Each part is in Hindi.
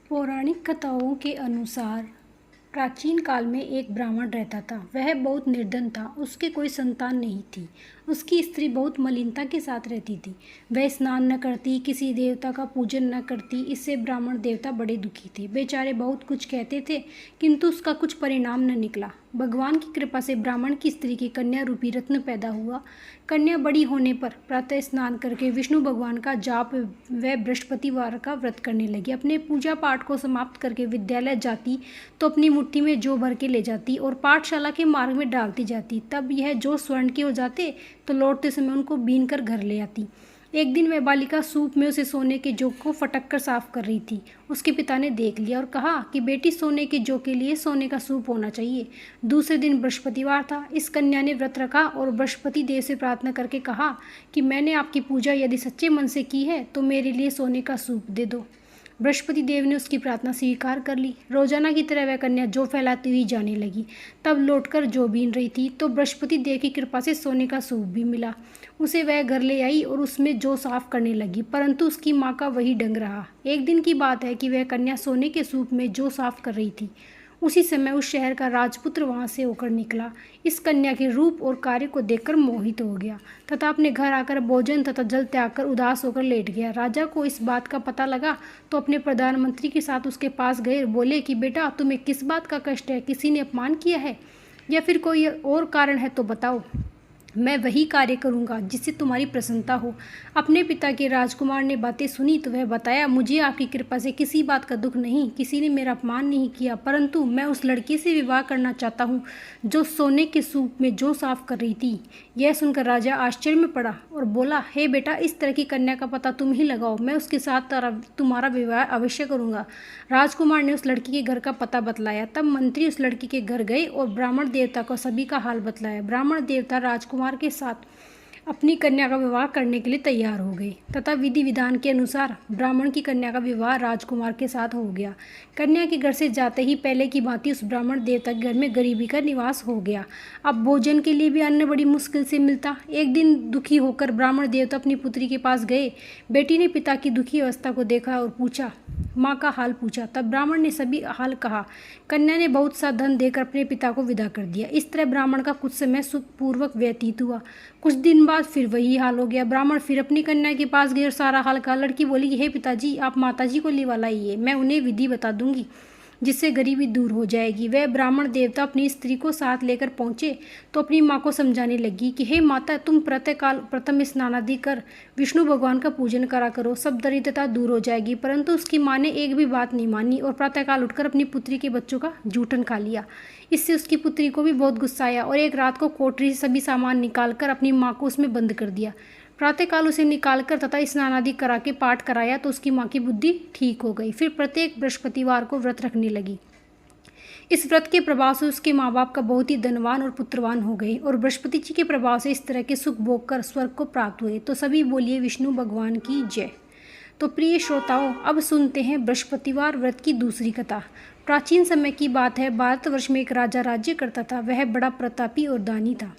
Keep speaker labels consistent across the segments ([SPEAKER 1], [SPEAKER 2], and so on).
[SPEAKER 1] पौराणिक कथाओं के अनुसार प्राचीन काल में एक ब्राह्मण रहता था। वह बहुत निर्धन था, उसके कोई संतान नहीं थी। उसकी स्त्री बहुत मलिनता के साथ रहती थी। वह स्नान न करती, किसी देवता का पूजन न करती। इससे ब्राह्मण देवता बड़े दुखी थे। बेचारे बहुत कुछ कहते थे, किंतु उसका कुछ परिणाम न निकला। भगवान की कृपा से ब्राह्मण की स्त्री की कन्या रूपी रत्न पैदा हुआ। कन्या बड़ी होने पर प्रातः स्नान करके विष्णु भगवान का जाप व बृहस्पतिवार का व्रत करने लगी। अपने पूजा पाठ को समाप्त करके विद्यालय जाती तो अपनी मुट्ठी में जौ भर के ले जाती और पाठशाला के मार्ग में डालती जाती। तब यह जौ स्वर्ण के हो जाते तो लौटते समय उनको बीन कर घर ले आती। एक दिन वह बालिका सूप में उसे सोने के जौ को फटक कर साफ कर रही थी। उसके पिता ने देख लिया और कहा कि बेटी, सोने के जौ के लिए सोने का सूप होना चाहिए। दूसरे दिन बृहस्पतिवार था। इस कन्या ने व्रत रखा और बृहस्पति देव से प्रार्थना करके कहा कि मैंने आपकी पूजा यदि सच्चे मन से की है तो मेरे लिए सोने का सूप दे दो। बृहस्पति देव ने उसकी प्रार्थना स्वीकार कर ली। रोजाना की तरह वह कन्या जौ फैलाती हुई जाने लगी। तब लौटकर जौ बीन रही थी तो बृहस्पति देव की कृपा से सोने का सूप भी मिला। उसे वह घर ले आई और उसमें जौ साफ करने लगी, परंतु उसकी माँ का वही ढंग रहा। एक दिन की बात है कि वह कन्या सोने के सूप में जौ साफ कर रही थी। उसी समय उस शहर का राजपुत्र वहां से होकर निकला। इस कन्या के रूप और कार्य को देखकर मोहित हो गया तथा अपने घर आकर भोजन तथा जल त्याग कर उदास होकर लेट गया। राजा को इस बात का पता लगा तो अपने प्रधानमंत्री के साथ उसके पास गए और बोले कि बेटा, तुम्हें किस बात का कष्ट है? किसी ने अपमान किया है या फिर कोई और कारण है तो बताओ। मैं वही कार्य करूंगा जिससे तुम्हारी प्रसन्नता हो। अपने पिता के राजकुमार ने बातें सुनी तो वह बताया, मुझे आपकी कृपा से किसी बात का दुख नहीं, किसी ने मेरा अपमान नहीं किया, परंतु मैं उस लड़की से विवाह करना चाहता हूँ जो सोने के सूप में जौ साफ कर रही थी। यह सुनकर राजा आश्चर्य में पड़ा और बोला, हे बेटा, इस तरह की कन्या का पता तुम ही लगाओ, मैं उसके साथ तुम्हारा विवाह अवश्य करूंगा। राजकुमार ने उस लड़की के घर का पता बतलाया। तब मंत्री उस लड़की के घर गए और ब्राह्मण देवता को सभी का हाल बतलाया। ब्राह्मण देवता राजकुमार के साथ अपनी कन्या का विवाह करने के लिए तैयार हो गए तथा विधि विधान के अनुसार ब्राह्मण की कन्या का विवाह राजकुमार के साथ हो गया। कन्या के घर से जाते ही पहले की भांति उस ब्राह्मण देवता के घर में गरीबी का निवास हो गया। अब भोजन के लिए भी अन्न बड़ी मुश्किल से मिलता। एक दिन दुखी होकर ब्राह्मण देवता अपनी पुत्री के पास गए। बेटी ने पिता की दुखी अवस्था को देखा और पूछा, माँ का हाल पूछा। तब ब्राह्मण ने सभी हाल कहा। कन्या ने बहुत सा धन देकर अपने पिता को विदा कर दिया। इस तरह ब्राह्मण का कुछ समय सुखपूर्वक व्यतीत हुआ। कुछ दिन बाद फिर वही हाल हो गया। ब्राह्मण फिर अपनी कन्या के पास गए और सारा हाल कहा। लड़की बोली कि हे पिताजी, आप माताजी को लिवा लाइए, मैं उन्हें विधि बता दूंगी जिससे गरीबी दूर हो जाएगी। वह ब्राह्मण देवता अपनी स्त्री को साथ लेकर पहुंचे तो अपनी माँ को समझाने लगी कि हे माता, तुम प्रातःकाल प्रथम स्नानादि कर विष्णु भगवान का पूजन करा करो, सब दरिद्रता दूर हो जाएगी। परंतु उसकी माँ ने एक भी बात नहीं मानी और प्रातःकाल उठकर अपनी पुत्री के बच्चों का जूठन खा लिया। इससे उसकी पुत्री को भी बहुत गुस्सा आया और एक रात को कोठरी से सभी सामान निकालकर अपनी माँ को उसमें बंद कर दिया। प्रातःकाल उसे निकालकर तथा स्नान आदि करा के पाठ कराया तो उसकी माँ की बुद्धि ठीक हो गई। फिर प्रत्येक बृहस्पतिवार को व्रत रखने लगी। इस व्रत के प्रभाव से उसके माँ बाप का बहुत ही धनवान और पुत्रवान हो गए और बृहस्पति जी के प्रभाव से इस तरह के सुख भोग कर स्वर्ग को प्राप्त हुए। तो सभी बोलिए विष्णु भगवान की जय। तो प्रिय श्रोताओं, अब सुनते हैं बृहस्पतिवार व्रत की दूसरी कथा। प्राचीन समय की बात है। भारतवर्ष में एक राजा राज्य करता था। वह बड़ा प्रतापी और दानी था।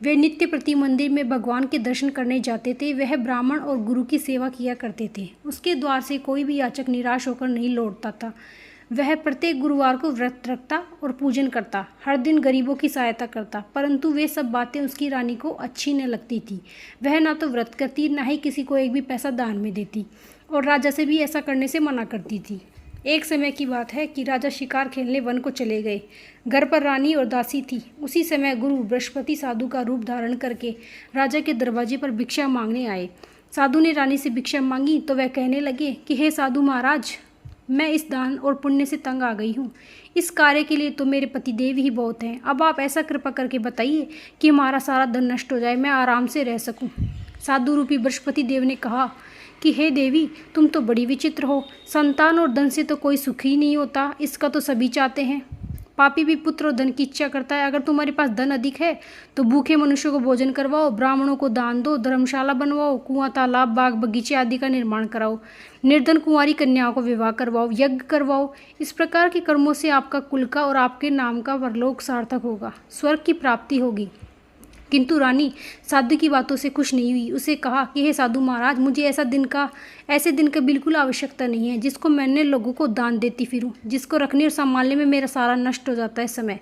[SPEAKER 1] वे नित्य प्रति मंदिर में भगवान के दर्शन करने जाते थे। वह ब्राह्मण और गुरु की सेवा किया करते थे। उसके द्वार से कोई भी याचक निराश होकर नहीं लौटता था। वह प्रत्येक गुरुवार को व्रत रखता और पूजन करता, हर दिन गरीबों की सहायता करता, परंतु वे सब बातें उसकी रानी को अच्छी न लगती थी। वह ना तो व्रत करती, ना ही किसी को एक भी पैसा दान में देती और राजा से भी ऐसा करने से मना करती थी। एक समय की बात है कि राजा शिकार खेलने वन को चले गए। घर पर रानी और दासी थी। उसी समय गुरु बृहस्पति साधु का रूप धारण करके राजा के दरवाजे पर भिक्षा मांगने आए। साधु ने रानी से भिक्षा मांगी तो वह कहने लगे कि हे साधु महाराज, मैं इस दान और पुण्य से तंग आ गई हूँ। इस कार्य के लिए तो मेरे पतिदेव ही बहुत हैं। अब आप ऐसा कृपा करके बताइए कि हमारा सारा धन नष्ट हो जाए, मैं आराम से रह सकूँ। साधु रूपी बृहस्पति देव ने कहा कि हे देवी, तुम तो बड़ी विचित्र हो। संतान और धन से तो कोई सुख ही नहीं होता, इसका तो सभी चाहते हैं। पापी भी पुत्र और धन की इच्छा करता है। अगर तुम्हारे पास धन अधिक है तो भूखे मनुष्यों को भोजन करवाओ, ब्राह्मणों को दान दो, धर्मशाला बनवाओ, कुआं, तालाब, बाग बगीचे आदि का निर्माण कराओ, निर्धन कुंवारी कन्याओं को विवाह करवाओ, यज्ञ करवाओ। इस प्रकार के कर्मों से आपका कुल का और आपके नाम का परलोक सार्थक होगा, स्वर्ग की प्राप्ति होगी। किंतु रानी साधु की बातों से खुश नहीं हुई। उसे कहा कि हे साधु महाराज, मुझे ऐसे दिन का बिल्कुल आवश्यकता नहीं है जिसको मैंने लोगों को दान देती फिरूं, जिसको रखने और संभालने में मेरा सारा नष्ट हो जाता है समय।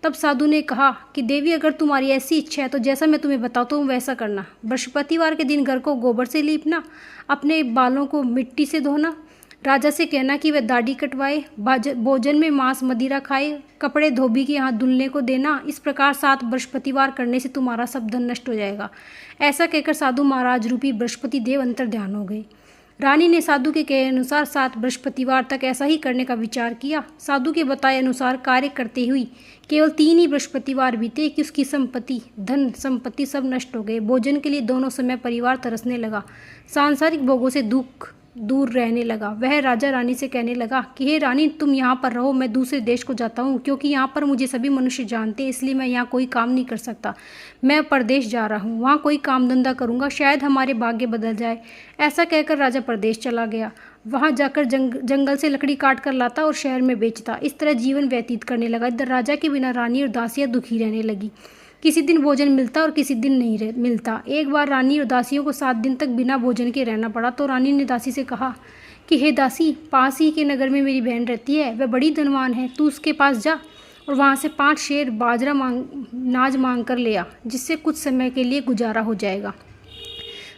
[SPEAKER 1] तब साधु ने कहा कि देवी, अगर तुम्हारी ऐसी इच्छा है तो जैसा मैं तुम्हें बताता हूँ वैसा करना। बृहस्पतिवार के दिन घर को गोबर से लीपना, अपने बालों को मिट्टी से धोना, राजा से कहना कि वह दाढ़ी कटवाए, भोजन में मांस मदिरा खाए, कपड़े धोबी के यहाँ धुलने को देना। इस प्रकार 7 बृहस्पतिवार करने से तुम्हारा सब धन नष्ट हो जाएगा। ऐसा कहकर साधु महाराज रूपी बृहस्पति देव अंतर ध्यान हो गए। रानी ने साधु के कहे अनुसार 7 बृहस्पतिवार तक ऐसा ही करने का विचार किया। साधु के बताए अनुसार कार्य करते हुई केवल 3 ही बृहस्पतिवार बीते कि उसकी संपत्ति, धन संपत्ति सब नष्ट हो गए। भोजन के लिए दोनों समय परिवार तरसने लगा, सांसारिक भोगों से दुख दूर रहने लगा। वह राजा रानी से कहने लगा कि हे रानी, तुम यहाँ पर रहो, मैं दूसरे देश को जाता हूँ, क्योंकि यहाँ पर मुझे सभी मनुष्य जानते हैं, इसलिए मैं यहाँ कोई काम नहीं कर सकता। मैं परदेश जा रहा हूँ, वहाँ कोई काम धंधा करूँगा, शायद हमारे भाग्य बदल जाए। ऐसा कहकर राजा परदेश चला गया। वहाँ जाकर जंगल से लकड़ी काट कर लाता और शहर में बेचता। इस तरह जीवन व्यतीत करने लगा। इधर राजा के बिना रानी और दासियाँ दुखी रहने लगी। किसी दिन भोजन मिलता और किसी दिन नहीं मिलता। एक बार रानी और दासियों को 7 दिन तक बिना भोजन के रहना पड़ा। तो रानी ने दासी से कहा कि हे दासी, पास ही के नगर में मेरी बहन रहती है, वह बड़ी धनवान है, तू उसके पास जा और वहाँ से 5 शेर बाजरा नाज मांग कर ले आ, जिससे कुछ समय के लिए गुजारा हो जाएगा।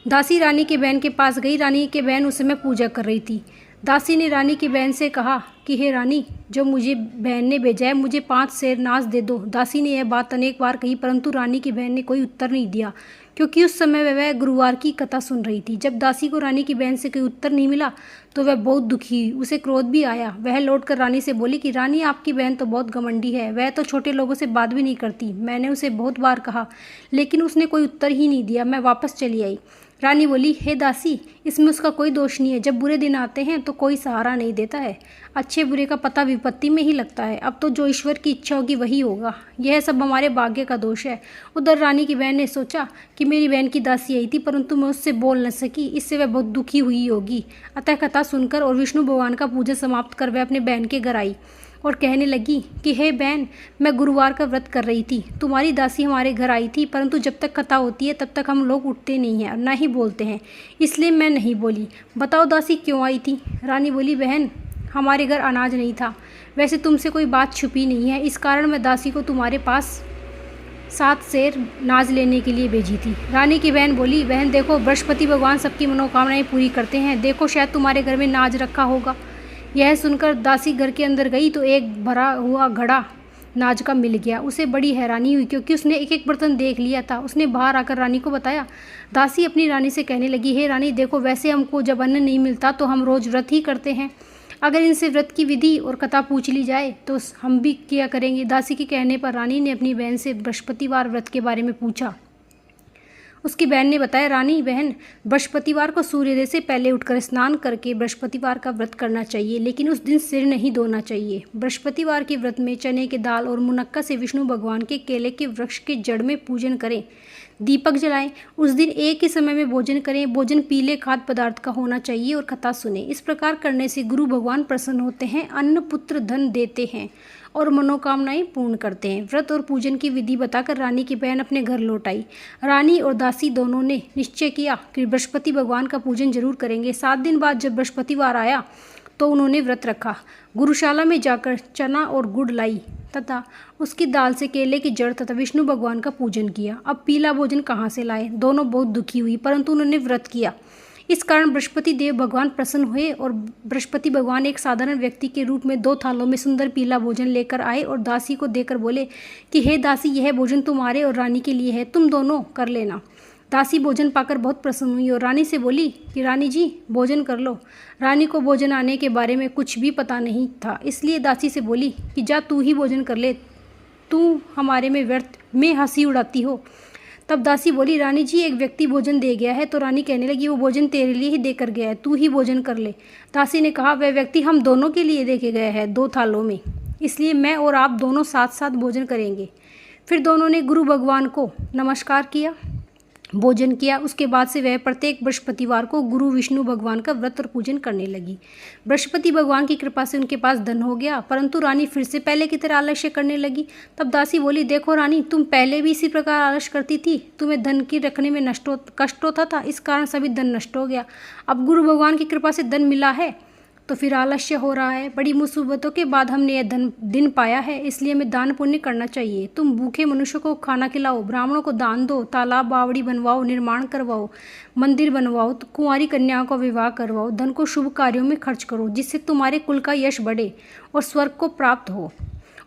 [SPEAKER 1] दासी रानी की बहन के पास गई। रानी की बहन उस समय पूजा कर रही थी। दासी ने रानी की बहन से कहा कि हे रानी, जो मुझे बहन ने भेजा है, मुझे 5 शेर नाज दे दो। दासी ने यह बात अनेक बार कही, परंतु रानी की बहन ने कोई उत्तर नहीं दिया, क्योंकि उस समय वह गुरुवार की कथा सुन रही थी। जब दासी को रानी की बहन से कोई उत्तर नहीं मिला तो वह बहुत दुखी हुई। उसे क्रोध भी आया। वह लौटकर रानी से बोली कि रानी, आपकी बहन तो बहुत घमंडी है, वह तो छोटे लोगों से बात भी नहीं करती। मैंने उसे बहुत बार कहा, लेकिन उसने कोई उत्तर ही नहीं दिया। मैं वापस चली आई। रानी बोली, हे दासी, इसमें उसका कोई दोष नहीं है। जब बुरे दिन आते हैं तो कोई सहारा नहीं देता है। अच्छे बुरे का पता विपत्ति में ही लगता है। अब तो जो ईश्वर की इच्छा होगी वही होगा। यह सब हमारे भाग्य का दोष है। उधर रानी की बहन ने सोचा कि मेरी बहन की दासी आई थी, परंतु मैं उससे बोल न सकी, इससे वह बहुत दुखी हुई होगी। अतः कथा सुनकर और विष्णु भगवान का पूजन समाप्त कर वह अपने बहन के घर आई और कहने लगी कि हे बहन, मैं गुरुवार का व्रत कर रही थी। तुम्हारी दासी हमारे घर आई थी, परंतु जब तक कथा होती है तब तक हम लोग उठते नहीं हैं और ना ही बोलते हैं, इसलिए मैं नहीं बोली। बताओ दासी क्यों आई थी? रानी बोली, बहन, हमारे घर अनाज नहीं था। वैसे तुमसे कोई बात छुपी नहीं है, इस कारण मैं दासी को तुम्हारे पास 7 शेर नाज लेने के लिए भेजी थी। रानी की बहन बोली, बहन देखो, बृहस्पति भगवान सबकी मनोकामनाएं पूरी करते हैं। देखो, शायद तुम्हारे घर में नाज रखा होगा। यह सुनकर दासी घर के अंदर गई तो एक भरा हुआ घड़ा नाज का मिल गया। उसे बड़ी हैरानी हुई, क्योंकि उसने एक एक बर्तन देख लिया था। उसने बाहर आकर रानी को बताया। दासी अपनी रानी से कहने लगी, हे रानी देखो, वैसे हमको जब अन्न नहीं मिलता तो हम रोज़ व्रत ही करते हैं। अगर इनसे व्रत की विधि और कथा पूछ ली जाए तो हम भी किया करेंगे। दासी के कहने पर रानी ने अपनी बहन से बृहस्पतिवार व्रत के बारे में पूछा। उसकी बहन ने बताया, रानी बहन, बृहस्पतिवार को सूर्योदय से पहले उठकर स्नान करके बृहस्पतिवार का व्रत करना चाहिए, लेकिन उस दिन सिर नहीं धोना चाहिए। बृहस्पतिवार के व्रत में चने के दाल और मुनक्का से विष्णु भगवान के केले के वृक्ष के जड़ में पूजन करें, दीपक जलाएं। उस दिन एक ही समय में भोजन करें। भोजन पीले खाद्य पदार्थ का होना चाहिए और कथा सुने। इस प्रकार करने से गुरु भगवान प्रसन्न होते हैं, अन्न पुत्र धन देते हैं और मनोकामनाएं पूर्ण करते हैं। व्रत और पूजन की विधि बताकर रानी की बहन अपने घर लौट आई। रानी और दासी दोनों ने निश्चय किया कि बृहस्पति भगवान का पूजन जरूर करेंगे। 7 दिन बाद जब बृहस्पतिवार आया तो उन्होंने व्रत रखा। गुरुशाला में जाकर चना और गुड़ लाई तथा उसकी दाल से केले की जड़ तथा विष्णु भगवान का पूजन किया। अब पीला भोजन कहाँ से लाए? दोनों बहुत दुखी हुई, परंतु उन्होंने व्रत किया। इस कारण बृहस्पति देव भगवान प्रसन्न हुए और बृहस्पति भगवान एक साधारण व्यक्ति के रूप में 2 थालों में सुंदर पीला भोजन लेकर आए और दासी को देकर बोले कि हे दासी, यह भोजन तुम्हारे और रानी के लिए है, तुम दोनों कर लेना। दासी भोजन पाकर बहुत प्रसन्न हुई और रानी से बोली कि रानी जी, भोजन कर लो। रानी को भोजन आने के बारे में कुछ भी पता नहीं था, इसलिए दासी से बोली कि जा तू ही भोजन कर ले, तू हमारे में व्यर्थ में हंसी उड़ाती हो। तब दासी बोली, रानी जी, एक व्यक्ति भोजन दे गया है। तो रानी कहने लगी, वो भोजन तेरे लिए ही देकर गया है, तू ही भोजन कर ले। दासी ने कहा, वह व्यक्ति हम दोनों के लिए दे के गया है 2 थालों में, इसलिए मैं और आप दोनों साथ साथ भोजन करेंगे। फिर दोनों ने गुरु भगवान को नमस्कार किया। भोजन किया। उसके बाद से वह प्रत्येक बृहस्पतिवार को गुरु विष्णु भगवान का व्रत और पूजन करने लगी। बृहस्पति भगवान की कृपा से उनके पास धन हो गया, परंतु रानी फिर से पहले की तरह आलस्य करने लगी। तब दासी बोली, देखो रानी, तुम पहले भी इसी प्रकार आलस्य करती थी, तुम्हें धन की रखने में कष्ट होता था, इस कारण सभी धन नष्ट हो गया। अब गुरु भगवान की कृपा से धन मिला है तो फिर आलस्य हो रहा है। बड़ी मुसीबतों के बाद हमने यह दिन पाया है, इसलिए हमें दान पुण्य करना चाहिए। तुम भूखे मनुष्यों को खाना खिलाओ, ब्राह्मणों को दान दो, तालाब बावड़ी बनवाओ, निर्माण करवाओ, मंदिर बनवाओ, कुंवारी कन्याओं का विवाह करवाओ, धन को शुभ कार्यों में खर्च करो, जिससे तुम्हारे कुल का यश बढ़े और स्वर्ग को प्राप्त हो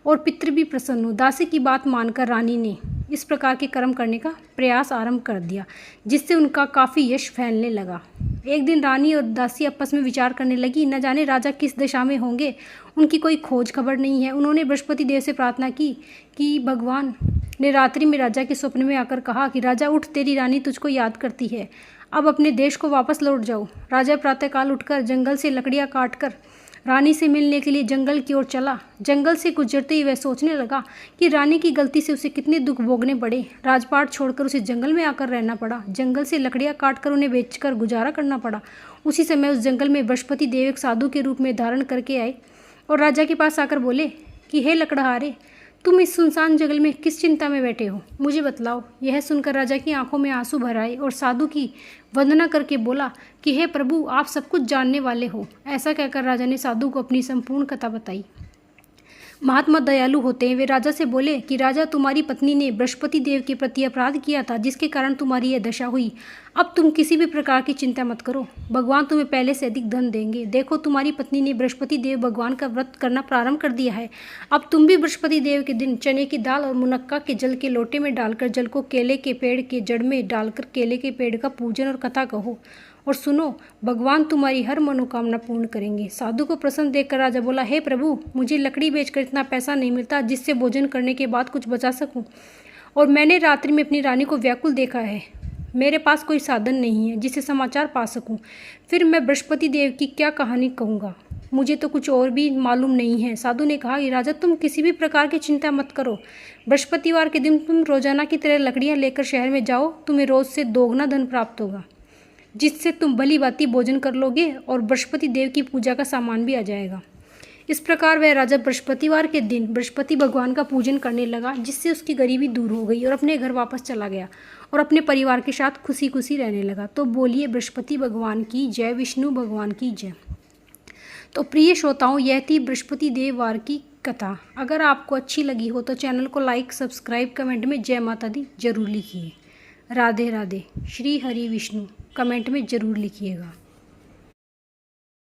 [SPEAKER 1] और पितृ भी प्रसन्न हो। दासी की बात मानकर रानी ने इस प्रकार के कर्म करने का प्रयास आरंभ कर दिया, जिससे उनका काफ़ी यश फैलने लगा। एक दिन रानी और दासी आपस में विचार करने लगी, न जाने राजा किस दशा में होंगे, उनकी कोई खोज खबर नहीं है। उन्होंने बृहस्पति देव से प्रार्थना की कि भगवान ने रात्रि में राजा के स्वप्न में आकर कहा कि राजा उठ, तेरी रानी तुझको याद करती है, अब अपने देश को वापस लौट जाओ। राजा प्रातःकाल उठकर जंगल से लकड़ियाँ काटकर रानी से मिलने के लिए जंगल की ओर चला। जंगल से गुजरते ही वह सोचने लगा कि रानी की गलती से उसे कितने दुख भोगने पड़े। राजपाट छोड़कर उसे जंगल में आकर रहना पड़ा। जंगल से लकड़ियाँ काटकर उन्हें बेचकर गुजारा करना पड़ा। उसी समय उस जंगल में बृहस्पति देव एक साधु के रूप में धारण करके आए और राजा के पास आकर बोले कि हे लकड़हारे, तुम इस सुनसान जंगल में किस चिंता में बैठे हो, मुझे बतलाओ। यह सुनकर राजा की आंखों में आंसू भर आए और साधु की वंदना करके बोला कि हे प्रभु, आप सब कुछ जानने वाले हो। ऐसा कहकर राजा ने साधु को अपनी संपूर्ण कथा बताई। महात्मा दयालु होते हैं। वे राजा से बोले कि राजा, तुम्हारी पत्नी ने बृहस्पति देव के प्रति अपराध किया था, जिसके कारण तुम्हारी यह दशा हुई। अब तुम किसी भी प्रकार की चिंता मत करो, भगवान तुम्हें पहले से अधिक धन देंगे। देखो, तुम्हारी पत्नी ने बृहस्पति देव भगवान का व्रत करना प्रारंभ कर दिया है। अब तुम भी बृहस्पति देव के दिन चने की दाल और मुनक्का के जल के लोटे में डालकर जल को केले के पेड़ के जड़ में डालकर केले के पेड़ का पूजन और कथा कहो और सुनो, भगवान तुम्हारी हर मनोकामना पूर्ण करेंगे। साधु को प्रसन्न देखकर राजा बोला, हे प्रभु, मुझे लकड़ी बेचकर इतना पैसा नहीं मिलता जिससे भोजन करने के बाद कुछ बचा सकूं, और मैंने रात्रि में अपनी रानी को व्याकुल देखा है। मेरे पास कोई साधन नहीं है जिससे समाचार पा सकूं। फिर मैं बृहस्पति देव की क्या कहानी कहूँगा, मुझे तो कुछ और भी मालूम नहीं है। साधु ने कहा कि राजा, तुम किसी भी प्रकार की चिंता मत करो। बृहस्पतिवार के दिन तुम रोजाना की तरह लकड़ियाँ लेकर शहर में जाओ, तुम्हें रोज से दोगुना धन प्राप्त होगा, जिससे तुम भली भांति भोजन कर लोगे और बृहस्पति देव की पूजा का सामान भी आ जाएगा। इस प्रकार वह राजा बृहस्पतिवार के दिन बृहस्पति भगवान का पूजन करने लगा, जिससे उसकी गरीबी दूर हो गई और अपने घर वापस चला गया और अपने परिवार के साथ खुशी खुशी रहने लगा। तो बोलिए बृहस्पति भगवान की जय, विष्णु भगवान की जय। तो प्रिय श्रोताओं, यह थी बृहस्पति देव वार की कथा। अगर आपको अच्छी लगी हो तो चैनल को लाइक, सब्सक्राइब, कमेंट में जय माता दी जरूर लिखिए। राधे राधे, श्री हरि विष्णु कमेंट में ज़रूर लिखिएगा।